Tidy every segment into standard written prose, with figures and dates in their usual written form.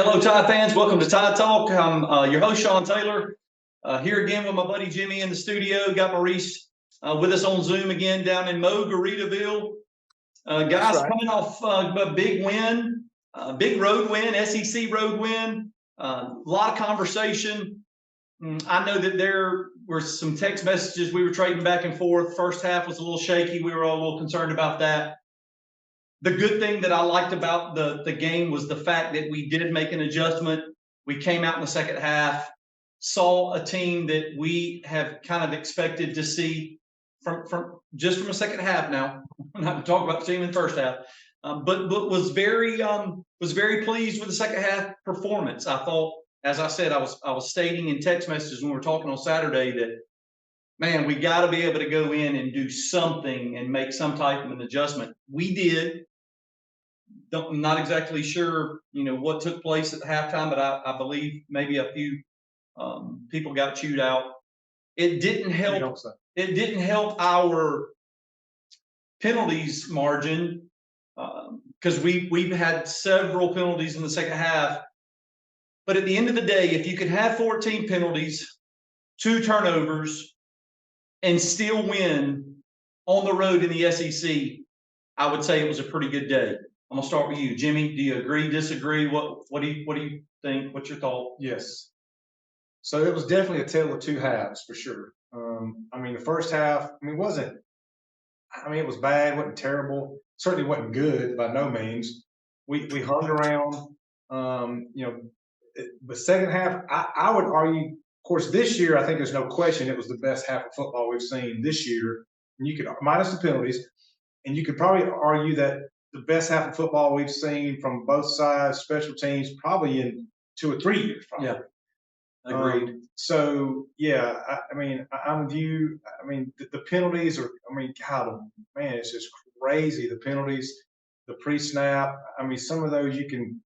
Hello, Tide fans. Welcome to Tide Talk. I'm your host, Sean Taylor, here again with my buddy Jimmy in the studio. Got Maurice with us on Zoom again down in Margaritaville. Guys, right. coming off a big win, big road win, SEC road win. A lot of conversation. I know that there were some text messages we were trading back and forth. First half was a little shaky. We were all a little concerned about that. The good thing that I liked about the game was the fact that we did make an adjustment. We came out in the second half, saw a team that we have kind of expected to see from a second half. Now, I'm not going to talk about the team in the first half, but was very pleased with the second half performance. I thought, as I said, I was stating in text messages when we were talking on Saturday that, man, we got to be able to go in and do something and make some type of an adjustment. We did. I'm not exactly sure, what took place at the halftime, but I believe maybe a few people got chewed out. It didn't help. It didn't help our penalties margin because we've had several penalties in the second half. But at the end of the day, if you could have 14 penalties, 2 turnovers, and still win on the road in the SEC, I would say it was a pretty good day. I'm gonna start with you, Jimmy. Do you agree, disagree? What do you think? What's your thought? Yes. So it was definitely a tale of two halves for sure. The first half, it was bad, wasn't terrible, certainly wasn't good by no means. We hung around, but second half, I would argue, of course, this year, I think there's no question it was the best half of football we've seen this year. And you could, minus the penalties, and you could probably argue that the best half of football we've seen from both sides, special teams, probably in 2 or 3 years. Probably. Yeah, agreed. I'm with you. The penalties are. God, man, it's just crazy. The penalties, the pre-snap. Some of those you can,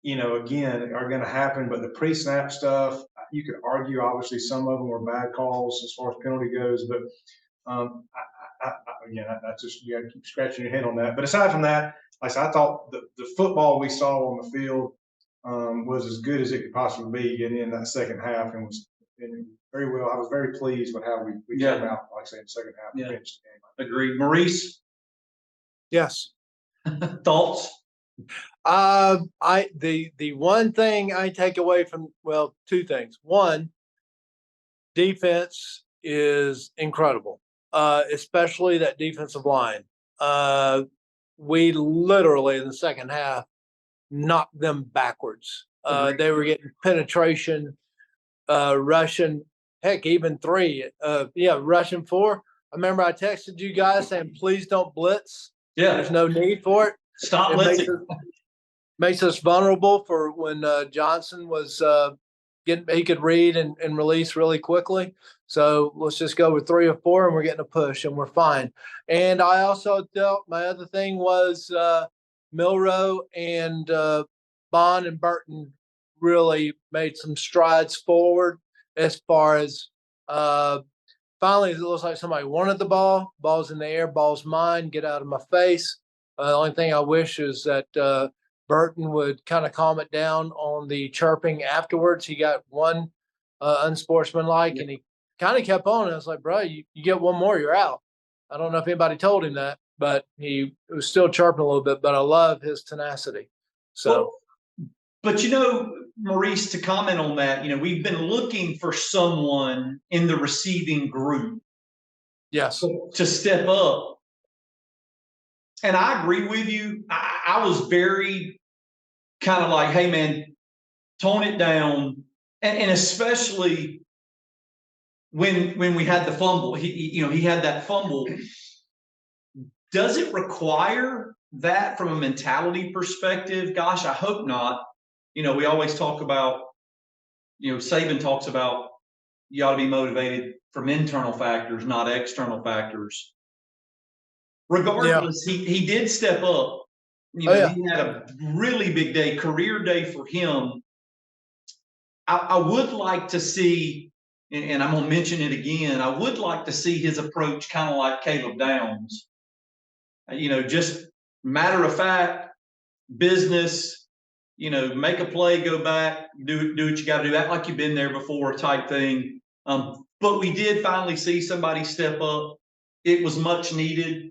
again, are going to happen, but the pre-snap stuff, you could argue. Obviously, some of them were bad calls as far as penalty goes, but that's just, you got to keep scratching your head on that. But aside from that, like I said, I thought the football we saw on the field was as good as it could possibly be getting in that second half, and was very well. I was very pleased with how we came out, like I say, in the second half. Yeah. Finished the game. Agreed. Maurice? Yes. Thoughts? The one thing I take away from, well, 2 things. One, defense is incredible. Especially that defensive line. We literally in the second half knocked them backwards. They were getting penetration, rushing, heck, even 3. Rushing 4. I remember I texted you guys saying, please don't blitz. Yeah. There's no need for it. Stop blitzing. Makes us vulnerable for when Johnson was he could read and release really quickly. So let's just go with 3 or 4 and we're getting a push and we're fine. And I also thought my other thing was Milroe and Bond and Burton really made some strides forward as far as finally it looks like somebody wanted the ball. Ball's in the air, ball's mine, get out of my face. The only thing I wish is that Burton would kind of calm it down on the chirping afterwards. He got one unsportsmanlike, and he kind of kept on. I was like, bro, you get one more, you're out. I don't know if anybody told him that, but he was still chirping a little bit. But I love his tenacity. So, but Maurice, to comment on that, we've been looking for someone in the receiving group, yes, to step up. And I agree with you. I was very kind of like, hey, man, tone it down. And especially when we had the fumble, he had that fumble. Does it require that from a mentality perspective? Gosh, I hope not. We always talk about, Saban talks about you ought to be motivated from internal factors, not external factors. Regardless, he did step up. He had a really big day, career day for him. I would like to see, and I'm going to mention it again, I would like to see his approach kind of like Caleb Downs. Just matter of fact, business, make a play, go back, do what you got to do, act like you've been there before type thing. But we did finally see somebody step up. It was much needed.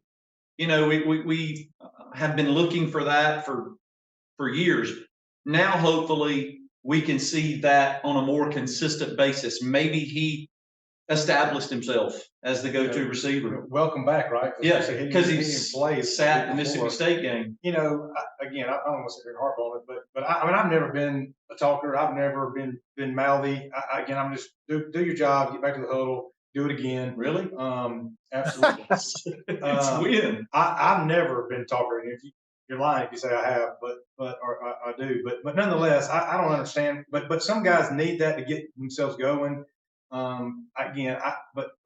We have been looking for that for years. Now, hopefully, we can see that on a more consistent basis. Maybe he established himself as the go-to receiver. Welcome back, right? Yeah, because he he's didn't play sat the before. Mississippi State game. I don't want to sit here and harp on it, but I've never been a talker. I've never been mouthy. I'm just do your job, get back to the huddle, do it again. Really? Absolutely. It's win. I've never been a talker, and if you're lying if you say I have, but I do. But nonetheless, I don't understand. But some guys need that to get themselves going. But like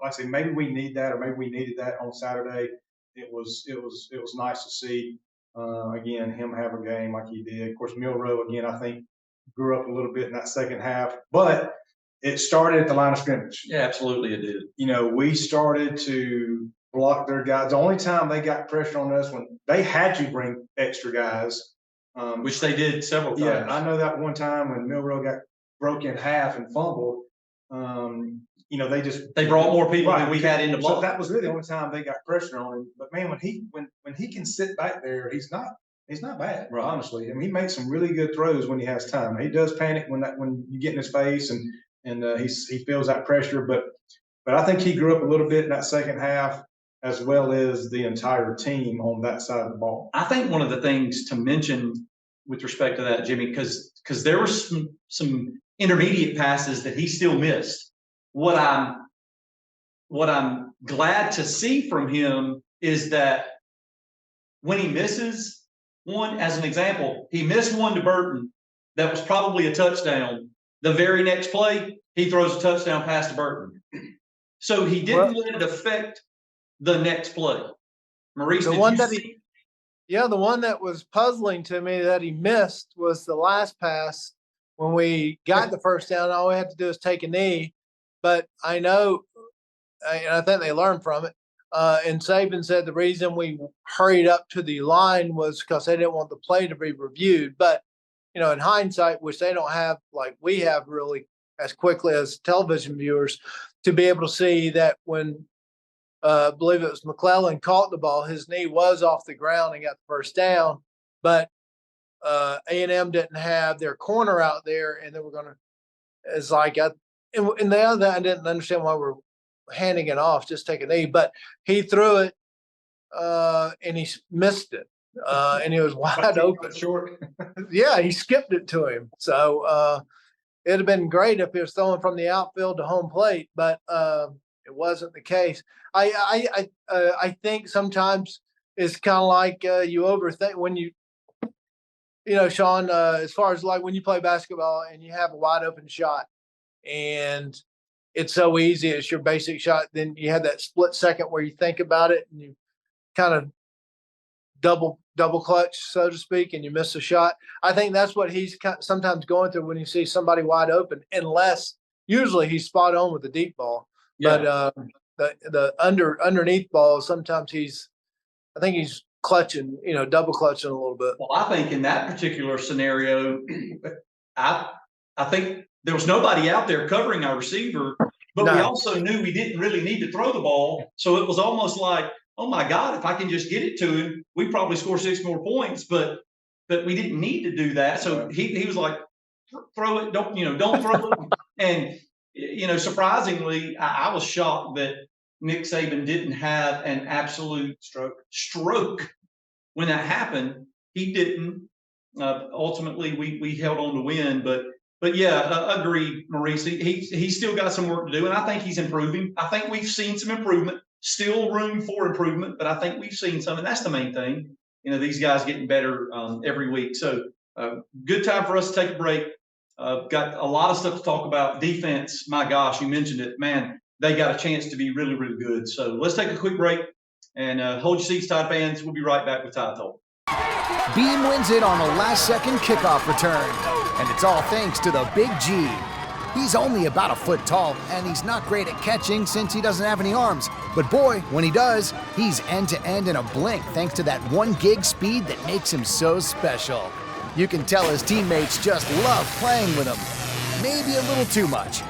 I say, maybe we need that, or maybe we needed that on Saturday. It was nice to see him have a game like he did. Of course, Milroe again, I think grew up a little bit in that second half, but it started at the line of scrimmage. Yeah, absolutely, it did. We started to block their guys. The only time they got pressure on us when they had to bring extra guys, which they did several times. Yeah, I know that one time when Milroe got broke in half and fumbled. They brought more people than we had in the block. So that was really the only time they got pressure on him. But man, when he can sit back there, he's not bad. Right. Honestly, he makes some really good throws when he has time. He does panic when you get in his face and he feels that pressure. But I think he grew up a little bit in that second half, as well as the entire team on that side of the ball. I think one of the things to mention with respect to that, Jimmy, because there were some intermediate passes that he still missed. What I'm glad to see from him is that when he misses one, as an example, he missed one to Burton that was probably a touchdown. The very next play, he throws a touchdown pass to Burton. So he didn't let it affect the next play. Maurice, the one that was puzzling to me that he missed was the last pass. When we got the first down, all we had to do is take a knee. But I know, and I think they learned from it. And Saban said the reason we hurried up to the line was because they didn't want the play to be reviewed. But, in hindsight, which they don't have like we have really as quickly as television viewers, to be able to see that when I believe it was McClellan caught the ball, his knee was off the ground and got the first down. But A&M didn't have their corner out there, and they were going to, it's like, and the other, I didn't understand why we're handing it off, just take a knee, but he threw it and he missed it. And he was wide open. Short. Yeah, he skipped it to him. So it'd have been great if he was throwing from the outfield to home plate, but it wasn't the case. I think sometimes it's kind of like you overthink when Sean, as far as like when you play basketball and you have a wide open shot and it's so easy, it's your basic shot. Then you have that split second where you think about it and you kind of double clutch, so to speak, and you miss a shot. I think that's what he's sometimes going through when you see somebody wide open, unless usually he's spot on with the deep ball. Yeah. But the underneath ball, sometimes I think he's clutching, double clutching a little bit. Well, I think in that particular scenario, I think there was nobody out there covering our receiver, but we also knew we didn't really need to throw the ball. So it was almost like, oh my God, if I can just get it to him, we probably score 6 more points, but we didn't need to do that. So he was like, throw it, don't throw it. And, surprisingly, I was shocked that Nick Saban didn't have an absolute stroke when that happened. He didn't. Ultimately, we held on to win, but yeah, agreed, Maurice. He's still got some work to do, and I think he's improving. I think we've seen some improvement. Still room for improvement, but I think we've seen some, and that's the main thing. These guys getting better every week. So good time for us to take a break. Got a lot of stuff to talk about. Defense, my gosh, you mentioned it. Man, they got a chance to be really, really good. So let's take a quick break and hold your seats, Tide fans. We'll be right back with Tide Talk. Beam wins it on a last-second kickoff return, and it's all thanks to the Big G. He's only about a foot tall, and he's not great at catching since he doesn't have any arms. But boy, when he does, he's end-to-end in a blink thanks to that 1 gig speed that makes him so special. You can tell his teammates just love playing with him. Maybe a little too much.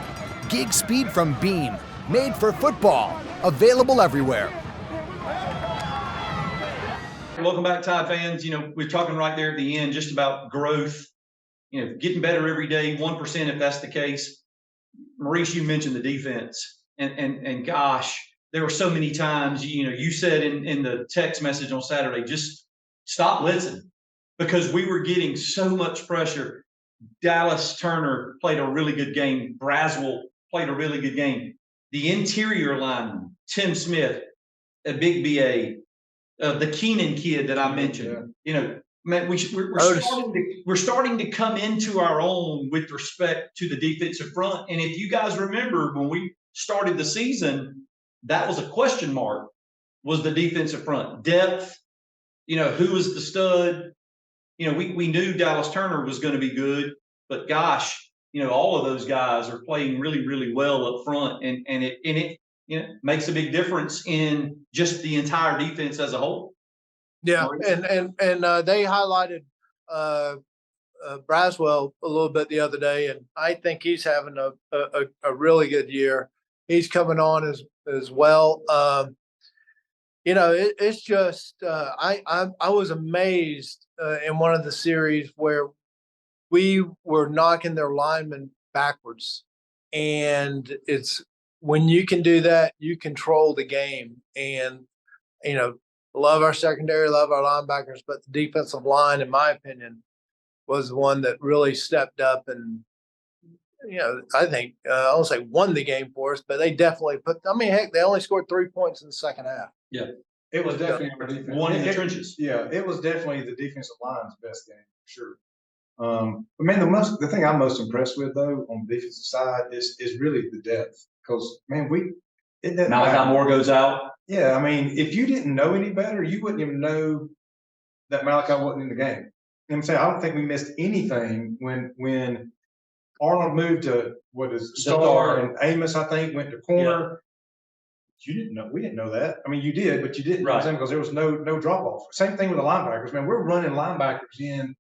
Gig speed from Beam, made for football, available everywhere. Welcome back, Tide fans. We're talking right there at the end just about growth, getting better every day, 1% if that's the case. Maurice, you mentioned the defense. And gosh, there were so many times, you said in the text message on Saturday, just stop blitzing because we were getting so much pressure. Dallas Turner played a really good game. Braswell played a really good game. The interior lineman, Tim Smith, a big BA, the Keenan kid that I mentioned, man, we're starting to come into our own with respect to the defensive front. And if you guys remember when we started the season, that was a question mark, was the defensive front depth, who was the stud. We knew Dallas Turner was going to be good, but gosh, all of those guys are playing really, really well up front, and it makes a big difference in just the entire defense as a whole. Yeah, and they highlighted Braswell a little bit the other day, and I think he's having a really good year. He's coming on as well. It's just I was amazed in one of the series where we were knocking their linemen backwards, and it's when you can do that, you control the game. And love our secondary, love our linebackers, but the defensive line, in my opinion, was the one that really stepped up and, I think I won't say won the game for us, but they definitely heck, they only scored 3 points in the second half. Yeah. It was definitely our defense. One in the trenches. Yeah, it was definitely the defensive line's best game, for sure. The thing I'm most impressed with though on the defensive side is really the depth, because Malachi Moore goes out. Yeah, if you didn't know any better, you wouldn't even know that Malachi wasn't in the game. I'm saying I don't think we missed anything when Arnold moved to Star and Amos, I think, went to corner. Yeah. You didn't know. We didn't know that. You did, but you didn't, right? Because there was no drop off. Same thing with the linebackers. Man, we're running linebackers in.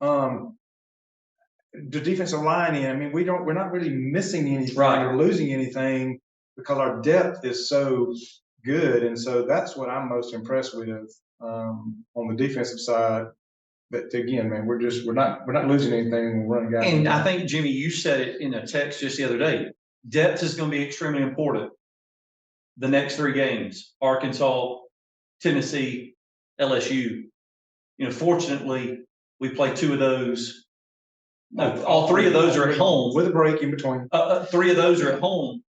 The defensive line in. We're not really missing anything or losing anything because our depth is so good, and so that's what I'm most impressed with on the defensive side. But again, man, we're not losing anything when we're running guys. And I think Jimmy, you said it in a text just the other day. Depth is going to be extremely important. The next 3 games: Arkansas, Tennessee, LSU. Fortunately, we play 2 of those. No, all 3 of those are at home with a break in between. 3 of those are at home.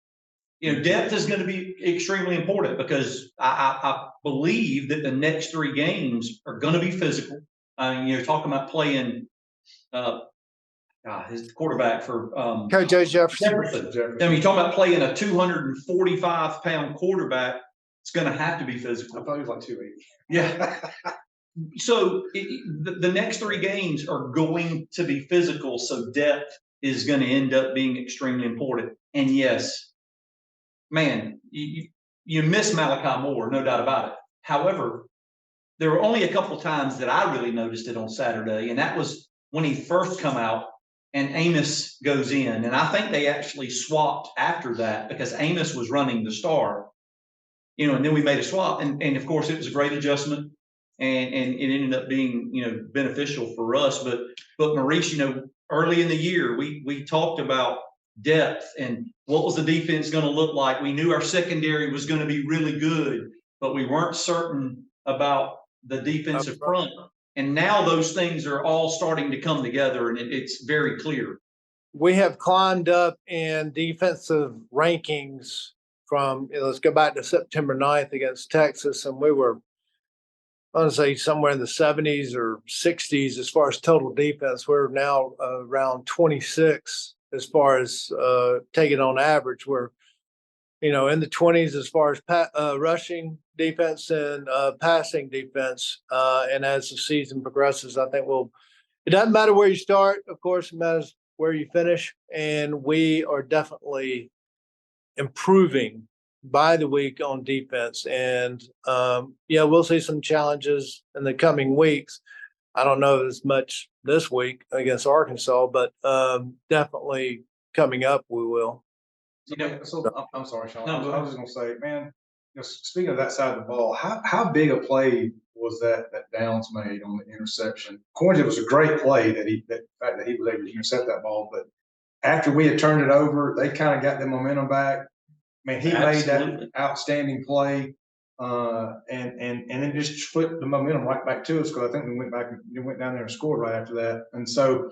Depth is going to be extremely important because I believe that the next 3 games are going to be physical. Talking about playing his quarterback for Coach Jefferson. You're talking about playing a 245-pound quarterback. It's going to have to be physical. I thought he was like 280. Yeah. So the next 3 games are going to be physical. So depth is going to end up being extremely important. And yes, man, you miss Malachi Moore, no doubt about it. However, there were only a couple of times that I really noticed it on Saturday, and that was when he first come out and Amos goes in. And I think they actually swapped after that because Amos was running the star, and then we made a swap. And of course, it was a great adjustment, and it ended up being, beneficial for us. But Maurice, early in the year, we talked about depth and what was the defense going to look like. We knew our secondary was going to be really good, but we weren't certain about the defensive front. And now those things are all starting to come together, and it's very clear. We have climbed up in defensive rankings from, let's go back to September 9th against Texas, and we were, I want to say, somewhere in the 70s or 60s as far as total defense. We're now around 26 as far as taking on average. We're, in the 20s as far as rushing defense and passing defense. And as the season progresses, I think it doesn't matter where you start, of course, it matters where you finish. And we are definitely improving by the week on defense. And we'll see some challenges in the coming weeks. I don't know as much this week against Arkansas, but definitely coming up we will. You know, I'm sorry, Sean. No, I go was just gonna say, man, speaking of that side of the ball, how big a play was that Downs made on the interception? According, it was a great play the fact that he was able to intercept that ball, but after we had turned it over, they kind of got the momentum back. Man, he made that Absolutely. outstanding play, and then just flipped the momentum right back to us, because I think we went down there and scored right after that. And so,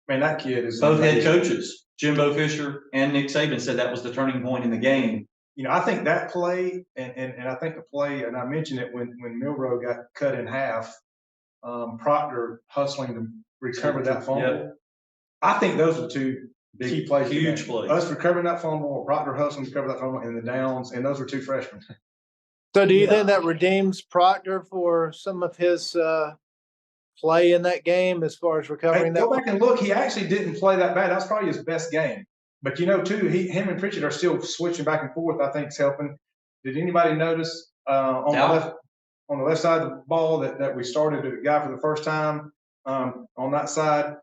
man, that kid is both head amazing. coaches, Jimbo Fisher and Nick Saban, said that was the turning point in the game. I think that play, and I think the play, and I mentioned it when Milroe got cut in half, Proctor hustling to recover that fumble. Yep. I think those are two key plays. Huge again. plays. Us recovering that fumble, or Proctor hustling to recover that fumble, and the Downs, and those were two freshmen. So do you think that redeems Proctor for some of his play in that game as far as recovering Hey, that? go back and look. He actually didn't play that bad. That's probably his best game. But too, him and Pritchett are still switching back and forth. I think is helping. Did anybody notice on the left side of the ball that we started the guy for the first time on that side?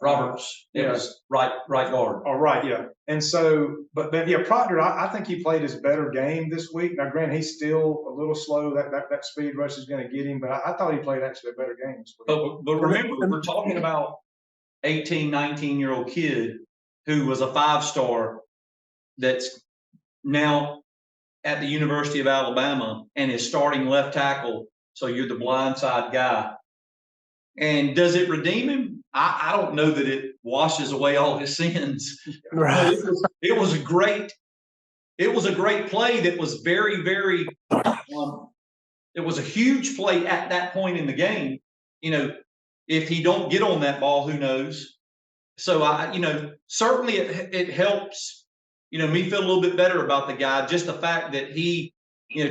Roberts, it was right guard. All right, yeah. And so, but Proctor, I think he played his better game this week. Now, granted, he's still a little slow. That speed rush is going to get him, but I thought he played actually a better game this week. But remember, we're talking about 18, 19-year-old kid who was a 5-star that's now at the University of Alabama and is starting left tackle. So you're the blindside guy. And does it redeem him? I don't know that it washes away all his sins. Right. It was a great play that was very, very it was a huge play at that point in the game. If he don't get on that ball, who knows? So certainly it helps, me feel a little bit better about the guy. Just the fact that he,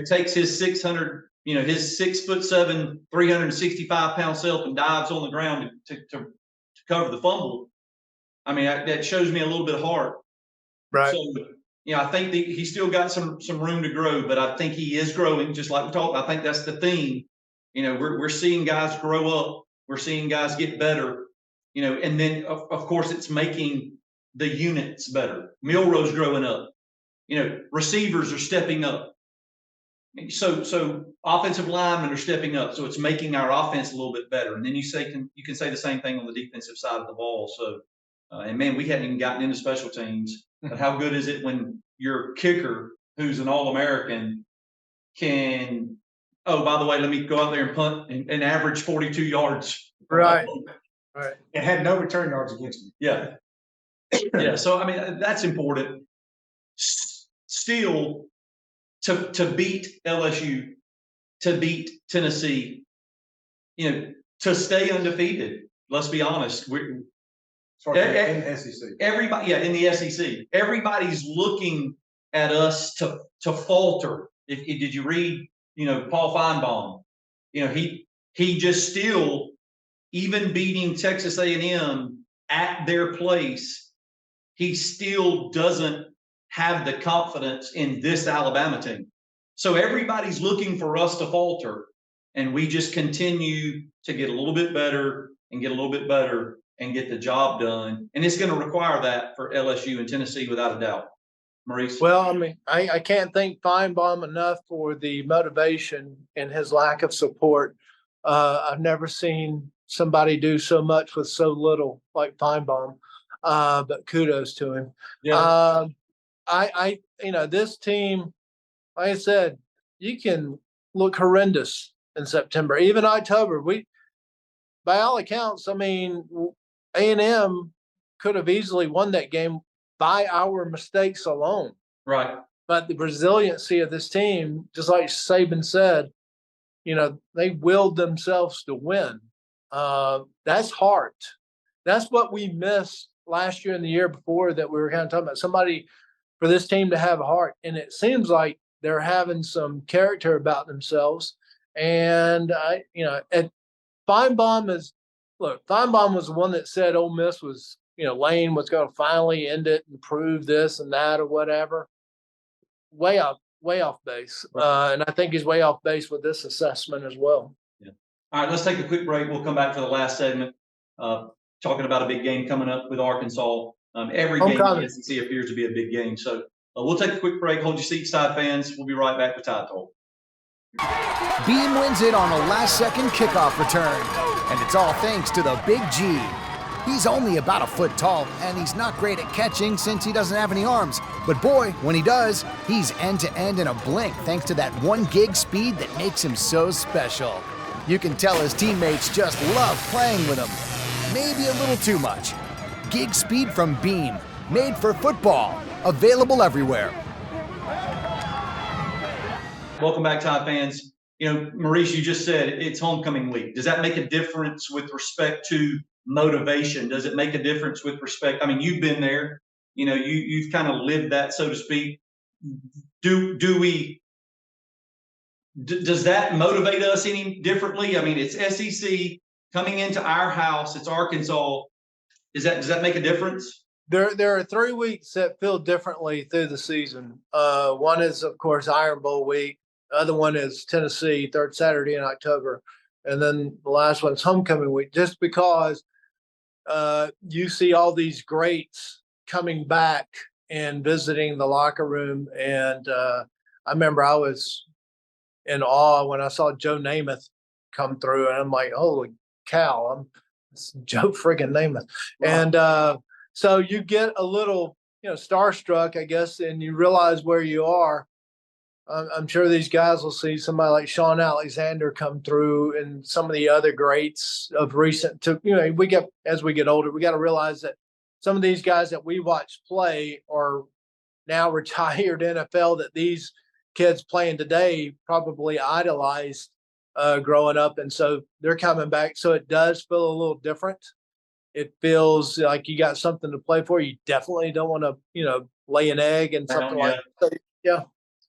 takes his 600, his 6'7", 365-pound self and dives on the ground to cover the fumble. I mean, that shows me a little bit of heart. Right. So, I think that he's still got some room to grow, but I think he is growing, just like we talked. I think that's the theme. We're seeing guys grow up. We're seeing guys get better. And then of course it's making the units better. Milroe's growing up. Receivers are stepping up. So offensive linemen are stepping up. So it's making our offense a little bit better. And then you can say the same thing on the defensive side of the ball. So, and man, we hadn't even gotten into special teams. But how good is it when your kicker, who's an All-American, can, oh, by the way, let me go out there and punt and average 42 yards. Right. Right. And had no return yards against him. Yeah. Yeah. So, I mean, that's important. Still, to beat LSU, to beat Tennessee, to stay undefeated. Let's be honest. In the SEC. Everybody, in the SEC, everybody's looking at us to falter. Did you read, Paul Feinbaum? He just still, even beating Texas A&M at their place, he still doesn't have the confidence in this Alabama team. So everybody's looking for us to falter, and we just continue to get a little bit better and get a little bit better and get the job done. And it's going to require that for LSU and Tennessee without a doubt. Maurice? Well, I mean, I can't thank Feinbaum enough for the motivation and his lack of support. I've never seen somebody do so much with so little like Feinbaum, but kudos to him. Yeah. This team, like I said, you can look horrendous in September, even October. By all accounts, I mean, A&M could have easily won that game by our mistakes alone. Right. But the resiliency of this team, just like Saban said, they willed themselves to win. That's heart. That's what we missed last year and the year before, that we were kind of talking about. Somebody for this team to have a heart. And it seems like they're having some character about themselves. And Feinbaum was the one that said Ole Miss was, Lane was going to finally end it and prove this and that or whatever. Way off base. And I think he's way off base with this assessment as well. Yeah. All right, let's take a quick break. We'll come back for the last segment, talking about a big game coming up with Arkansas. Every game in Homecoming. the SEC appears to be a big game. So we'll take a quick break. Hold your seats, Tide fans. We'll be right back with Tide Talk. Beam wins it on a last-second kickoff return, and it's all thanks to the Big G. He's only about a foot tall, and he's not great at catching since he doesn't have any arms. But boy, when he does, he's end-to-end in a blink thanks to that 1 gig speed that makes him so special. You can tell his teammates just love playing with him. Maybe a little too much. Gig speed from Beam, made for football, available everywhere. Welcome back, Tide fans. You know, Maurice, you just said it's homecoming week. Does that make a difference with respect to motivation? Does it make a difference with respect? I mean, you've been there. You know, you've kind of lived that, so to speak. Does that motivate us any differently? I mean, it's SEC coming into our house. It's Arkansas. Does that make a difference? There are 3 weeks that feel differently through the season. One is, of course, Iron Bowl week. The other one is Tennessee, 3rd Saturday in October. And then the last one is homecoming week, just because you see all these greats coming back and visiting the locker room. And I remember I was in awe when I saw Joe Namath come through, and I'm like, holy cow, it's Joe friggin' Namath. And so you get a little, starstruck, I guess, and you realize where you are. I'm sure these guys will see somebody like Sean Alexander come through and some of the other greats of recent. As we get older, we got to realize that some of these guys that we watch play are now retired NFL, that these kids playing today probably idolized growing up. And so they're coming back. So it does feel a little different. It feels like you got something to play for. You definitely don't want to, lay an egg and something like that. Yeah.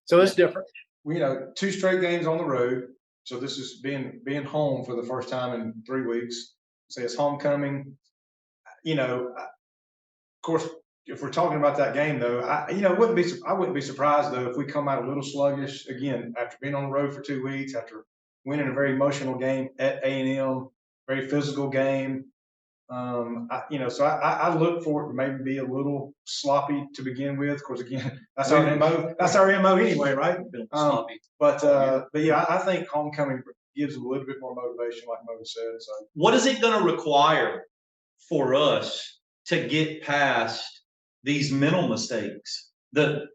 So it's different. 2 straight games on the road. So this is being home for the first time in 3 weeks. Say it's homecoming. Of course, if we're talking about that game though, I wouldn't be surprised though if we come out a little sluggish again after being on the road for 2 weeks, after winning a very emotional game at A&M, very physical game. So I look for it to maybe be a little sloppy to begin with. Of course, again, that's our MO. That's our MO anyway, right? But yeah, I think homecoming gives a little bit more motivation, like Mo said. So, what is it going to require for us to get past these mental mistakes, the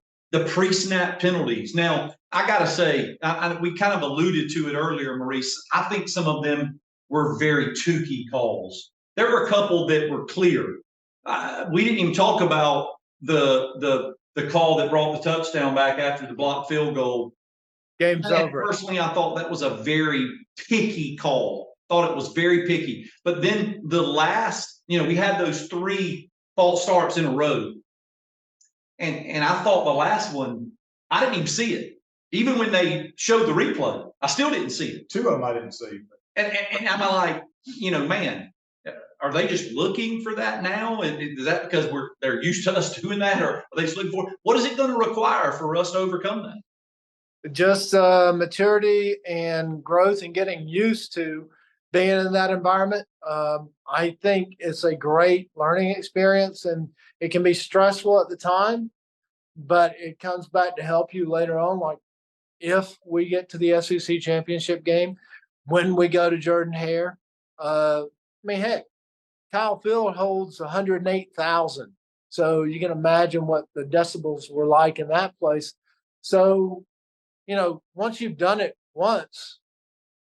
pre-snap penalties? Now, I got to say, we kind of alluded to it earlier, Maurice. I think some of them were very tukey calls. There were a couple that were clear. We didn't even talk about the call that brought the touchdown back after the blocked field goal. Game's over. Personally, I thought that was a very picky call. Thought it was very picky. But then the last, we had those 3 false starts in a row. And I thought the last one, I didn't even see it. Even when they showed the replay, I still didn't see it. 2 of them I didn't see. And I'm like, man, are they just looking for that now? And is that because they're used to us doing that, or are they just looking for? What is it going to require for us to overcome that? Just maturity and growth and getting used to being in that environment. I think it's a great learning experience, and it can be stressful at the time, but it comes back to help you later on. Like if we get to the SEC championship game, when we go to Jordan-Hare, heck, Kyle Field holds 108,000. So you can imagine what the decibels were like in that place. So, once you've done it once,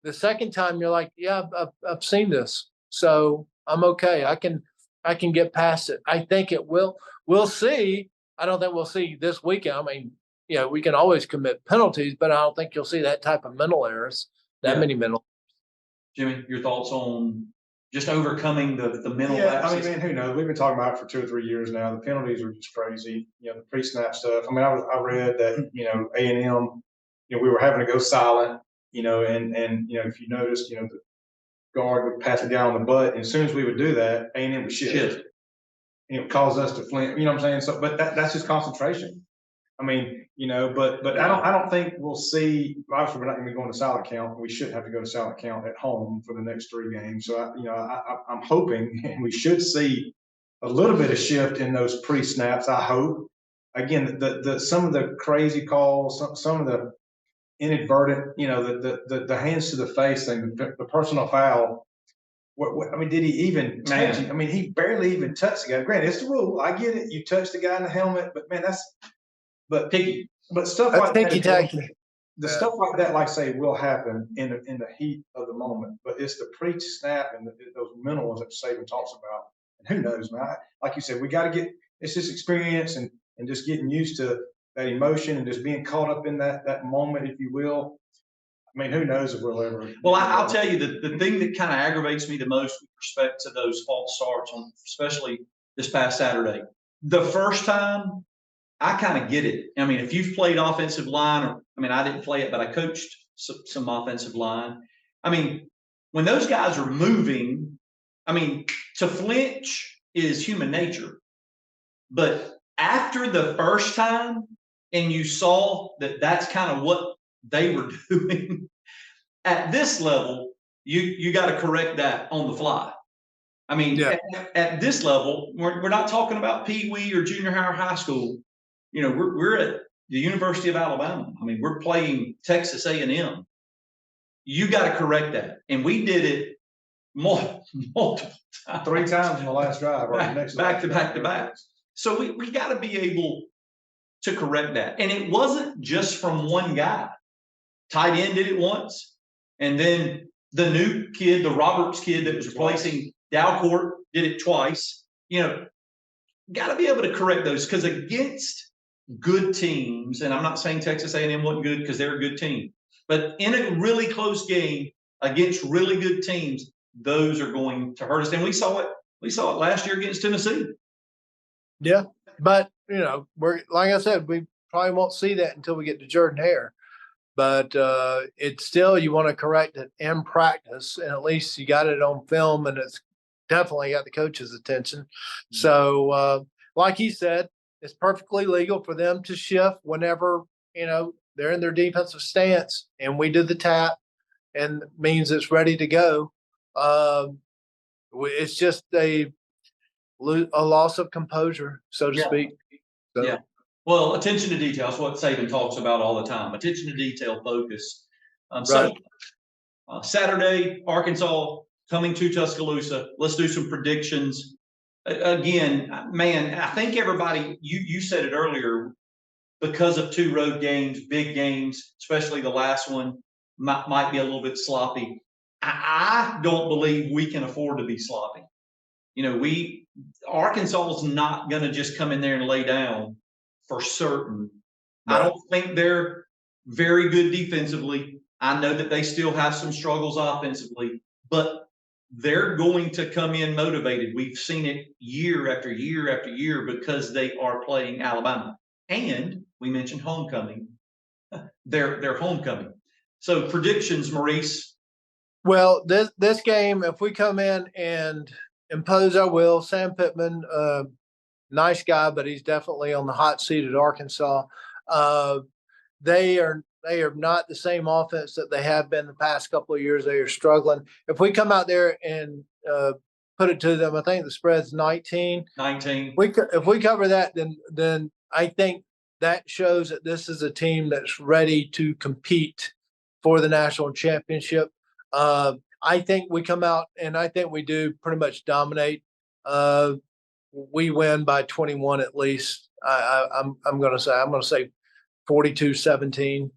the second time you're like, yeah, I've seen this. So I'm okay. I can get past it. I think it will. We'll see. I don't think we'll see this weekend. We can always commit penalties, but I don't think you'll see that type of mental errors, many mental. Jimmy, your thoughts on just overcoming the mental lapses? Who knows? We've been talking about it for 2 or 3 years now. The penalties are just crazy. The pre-snap stuff. I read that, A&M, we were having to go silent, and if you noticed, the guard would pat the guy on the butt. And as soon as we would do that, A&M would shift. And it would cause us to flint, you know what I'm saying? So, but that's just concentration. I mean, but I don't think we'll see, obviously, we're not gonna be going to salary count. We shouldn't have to go to salary count at home for the next 3 games. So I'm hoping, and we should see a little bit of shift in those pre-snaps, I hope. Again, some of the crazy calls, some of the inadvertent, the hands to the face thing, the personal foul. I mean, did he even touch it? I mean, he barely even touched the guy. Granted, it's the rule. I get it. You touch the guy in the helmet, but man, but stuff like that. The stuff like that, like I say, will happen in the heat of the moment. But it's the pre-snap and those mental ones that Saban talks about. And who knows, man? Like you said, we got to get. It's just experience and just getting used to that emotion and just being caught up in that moment, if you will. I mean, who knows if we'll ever. Well, I'll tell you the thing that kind of aggravates me the most with respect to those false starts, especially this past Saturday. The first time, I kind of get it. I mean, if you've played offensive line, I didn't play it, but I coached some offensive line. I mean, when those guys are moving, to flinch is human nature. But after the first time, and you saw that that's kind of what they were doing at this level, you got to correct that on the fly. At this level, we're not talking about Pee Wee or junior high or high school. We're at the University of Alabama. We're playing Texas A&M. You got to correct that, and we did it multiple times. 3 times in the last drive, or back to back. So we got to be able to correct that, and it wasn't just from one guy. Tight end did it once, and then the new kid, the Roberts kid that was replacing Dalcourt, did it twice. Got to be able to correct those, because against good teams, and I'm not saying Texas A&M wasn't good because they're a good team, but in a really close game against really good teams, those are going to hurt us. And we saw it last year against Tennessee. Yeah, but we're, like I said, we probably won't see that until we get to Jordan-Hare. But it's still, you want to correct it in practice, and at least you got it on film, and it's definitely got the coach's attention. So, like he said, it's perfectly legal for them to shift whenever they're in their defensive stance, and we do the tap, and means it's ready to go. It's just a loss of composure, so to speak. So. Yeah. Well, attention to detail is what Saban talks about all the time. Attention to detail, focus. So Saturday, Arkansas coming to Tuscaloosa. Let's do some predictions. Again, man, I think everybody, you said it earlier, because of 2 road games, big games, especially the last one, might be a little bit sloppy. I don't believe we can afford to be sloppy. Arkansas is not going to just come in there and lay down for certain. No. I don't think they're very good defensively. I know that they still have some struggles offensively, but they're going to come in motivated. We've seen it year after year after year because they are playing Alabama. And we mentioned homecoming. They're homecoming. So predictions, Maurice. Well, this game, if we come in and impose our will, Sam Pittman, nice guy, but he's definitely on the hot seat at Arkansas. They are not the same offense that they have been the past couple of years. They are struggling. If we come out there and put it to them, I think the spread's 19. If we cover that, then I think that shows that this is a team that's ready to compete for the national championship. I think we come out, and I think we do pretty much dominate. We win by 21 at least. I'm going to say 42-17.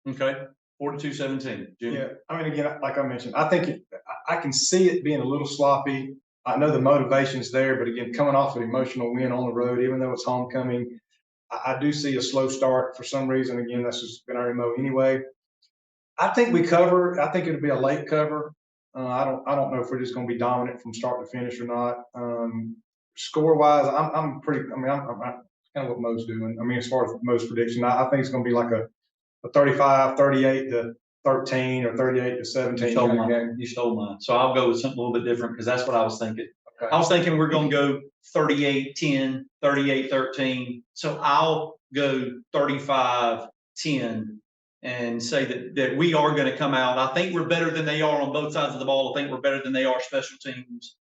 Okay, 42-17. Yeah, again, like I mentioned, I think I can see it being a little sloppy. I know the motivation's there, but again, coming off an emotional win on the road, even though it's homecoming, I do see a slow start for some reason. Again, that's just been our MO anyway. I think we cover. I think it'll be a late cover. I don't know if we're just going to be dominant from start to finish or not. Score wise, I'm pretty. I'm kind of what Mo's doing. As far as Mo's prediction, I think it's going to be like a 35, 38 to 13 or 38 to 17 game. You stole mine. So I'll go with something a little bit different because that's what I was thinking. Okay. I was thinking we're gonna go 38-10, 38-13. So I'll go 35-10 and say that we are gonna come out. I think we're better than they are on both sides of the ball. I think we're better than they are special teams.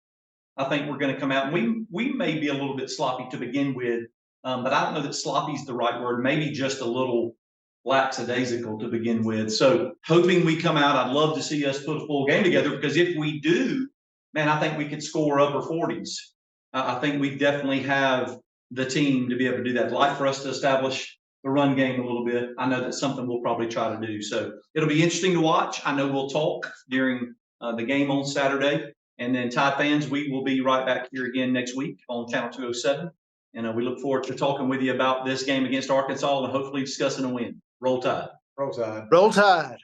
I think we're gonna come out, and we may be a little bit sloppy to begin with, but I don't know that sloppy is the right word. Maybe just a little lackadaisical to begin with. So hoping we come out, I'd love to see us put a full game together, because if we do, man, I think we could score upper 40s. I think we definitely have the team to be able to do that. I'd like for us to establish the run game a little bit. I know that's something we'll probably try to do. So it'll be interesting to watch. I know we'll talk during the game on Saturday. And then Tide fans, we will be right back here again next week on Channel 207. And we look forward to talking with you about this game against Arkansas and hopefully discussing a win. Roll Tide. Roll Tide. Roll Tide.